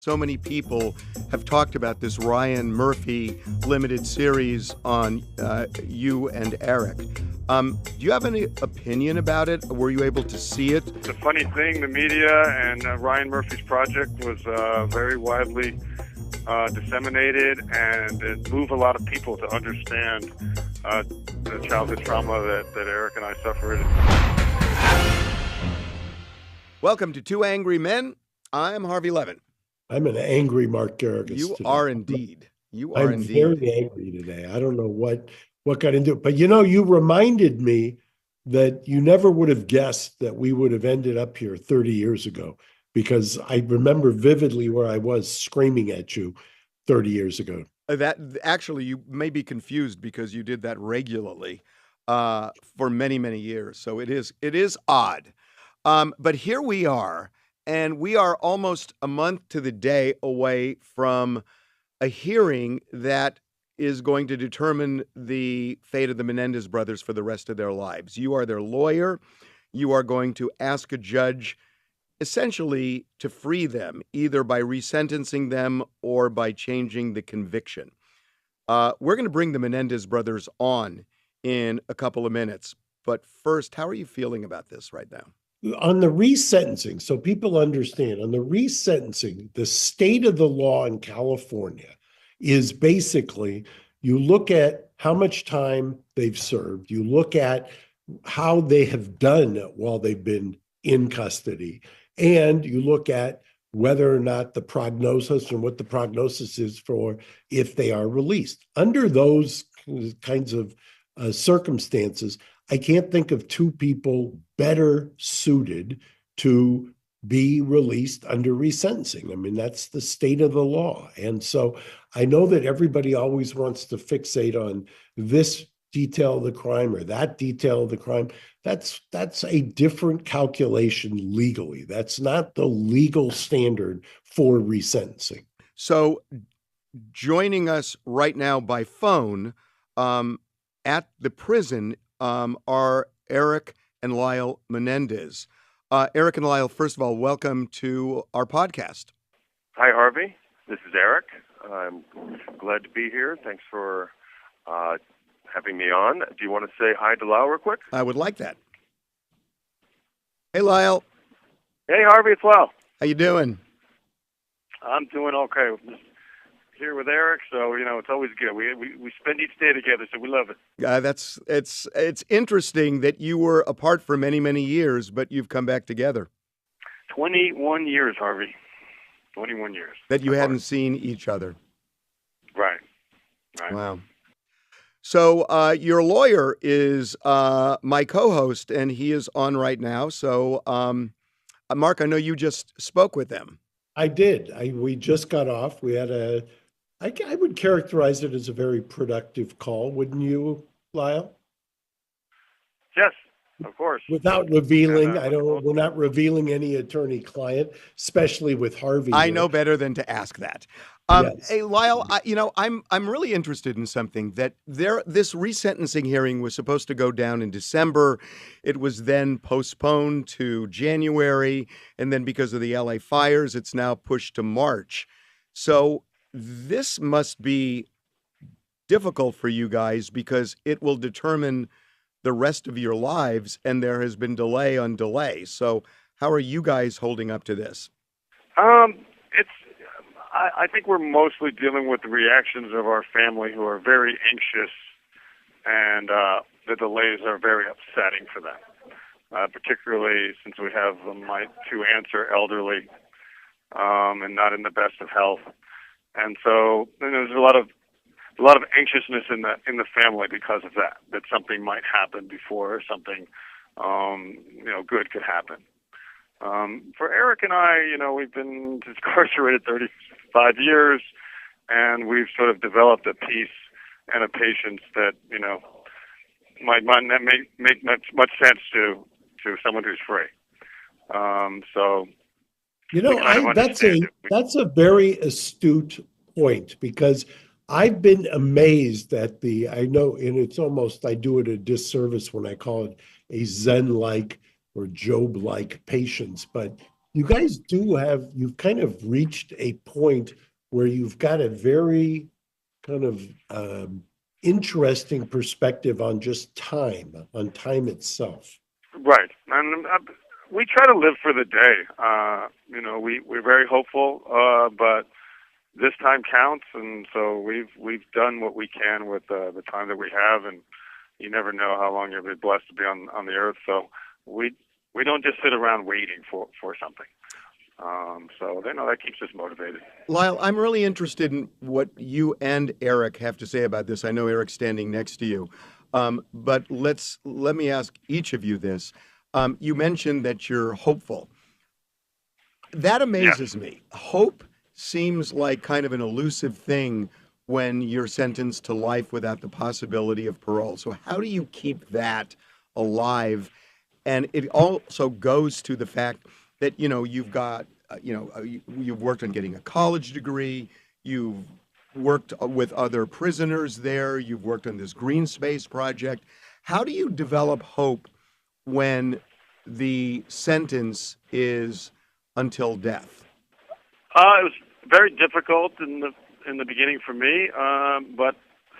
So many people have talked about this Ryan Murphy limited series on you and Eric. Do you have any opinion about it? Were you able to see it? The funny thing, the media and Ryan Murphy's project was very widely disseminated, and it moved a lot of people to understand the childhood trauma that Eric and I suffered. Welcome to Two Angry Men. I'm Harvey Levin. I'm an angry Mark Garrigus You today. are indeed. You are I'm indeed. very angry today. I don't know what got into it. But you reminded me that you never would have guessed that we would have ended up here 30 years ago, because I remember vividly where I was screaming at you 30 years ago. That actually, you may be confused because you did that regularly for many, many years. So it is odd. But here we are. And we are almost a month to the day away from a hearing that is going to determine the fate of the Menendez brothers for the rest of their lives. You are their lawyer. You are going to ask a judge essentially to free them, either by resentencing them or by changing the conviction. We're going to bring the Menendez brothers on in a couple of minutes. But first, how are you feeling about this right now? On the resentencing, so people understand, on the resentencing, the state of the law in California is basically you look at how much time they've served, you look at how they have done while they've been in custody, and you look at whether or not the prognosis and what the prognosis is for if they are released. Under those kinds of circumstances, I can't think of two people better suited to be released under resentencing. I mean, that's the state of the law. And so I know that everybody always wants to fixate on this detail of the crime or that detail of the crime. That's a different calculation legally. That's not the legal standard for resentencing. So joining us right now by phone at the prison are Eric and Lyle Menendez. Eric and Lyle, first of all, welcome to our podcast. Hi, Harvey. This is Eric. I'm glad to be here. Thanks for having me on. Do you want to say hi to Lyle real quick? I would like that. Hey, Lyle. Hey, Harvey. It's Lyle. How you doing? I'm doing okay. Here with Eric, so it's always good. We spend each day together, so we love it. It's interesting that you were apart for many, many years, but you've come back together. 21 years, Harvey. 21 years. That you hadn't seen each other. Right. Wow. So your lawyer is my co-host, and he is on right now. So, Mark, I know you just spoke with them. I did. We just got off. We had I would characterize it as a very productive call, wouldn't you, Lyle? Yes, of course. Without revealing, we're not revealing any attorney-client, especially with Harvey. I know better than to ask that. Yes. Hey, Lyle, I'm really interested in something that this resentencing hearing was supposed to go down in December. It was then postponed to January, and then because of the LA fires, it's now pushed to March. So this must be difficult for you guys because it will determine the rest of your lives, and there has been delay on delay. So how are you guys holding up to this? I think we're mostly dealing with the reactions of our family, who are very anxious, and the delays are very upsetting for them, particularly since we have my two aunts are elderly and not in the best of health. And so there's a lot of anxiousness in the family because of that something might happen before something good could happen. For Eric and I, we've been incarcerated 35 years, and we've sort of developed a peace and a patience that might not make much sense to someone who's free. So. That's a very astute point, because I've been amazed at I know, and it's almost, I do it a disservice when I call it a Zen-like or Job-like patience, but You guys do have, you've kind of reached a point where you've got a very kind of interesting perspective on time itself. Right, and we try to live for the day. We're very hopeful, but this time counts, and so we've done what we can with the time that we have, and you never know how long you'll be blessed to be on the earth. So we we don't just sit around waiting for something. So that keeps us motivated. Lyle, I'm really interested in what you and Eric have to say about this. I know Eric's standing next to you, but let me ask each of you this. You mentioned that you're hopeful. That Yes. amazes me. Hope seems like kind of an elusive thing when you're sentenced to life without the possibility of parole. So how do you keep that alive? And it also goes to the fact that you've got you've worked on getting a college degree, you've worked with other prisoners there, you've worked on this green space project. How do you develop hope when the sentence is until death? It was very difficult in the beginning for me, but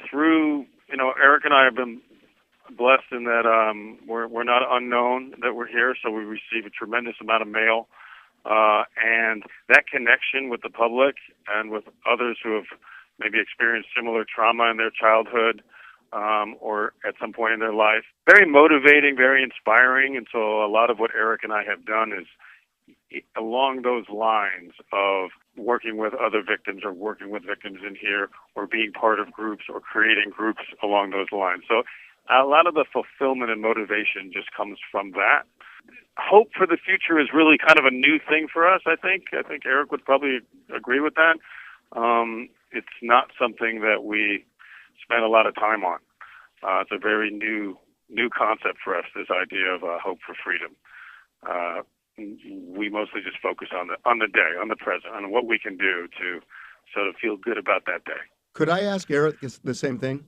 through Eric and I have been blessed in that we're not unknown that we're here, so we receive a tremendous amount of mail, and that connection with the public and with others who have maybe experienced similar trauma in their childhood or at some point in their life, very motivating, very inspiring. And so a lot of what Eric and I have done is along those lines of working with other victims or working with victims in here or being part of groups or creating groups along those lines. So a lot of the fulfillment and motivation just comes from that. Hope for the future is really kind of a new thing for us, I think. I think Eric would probably agree with that. It's not something that we spend a lot of time on. It's a very new concept for us, this idea of hope for freedom. We mostly just focus on the day, on the present, on what we can do to sort of feel good about that day. Could I ask Eric the same thing?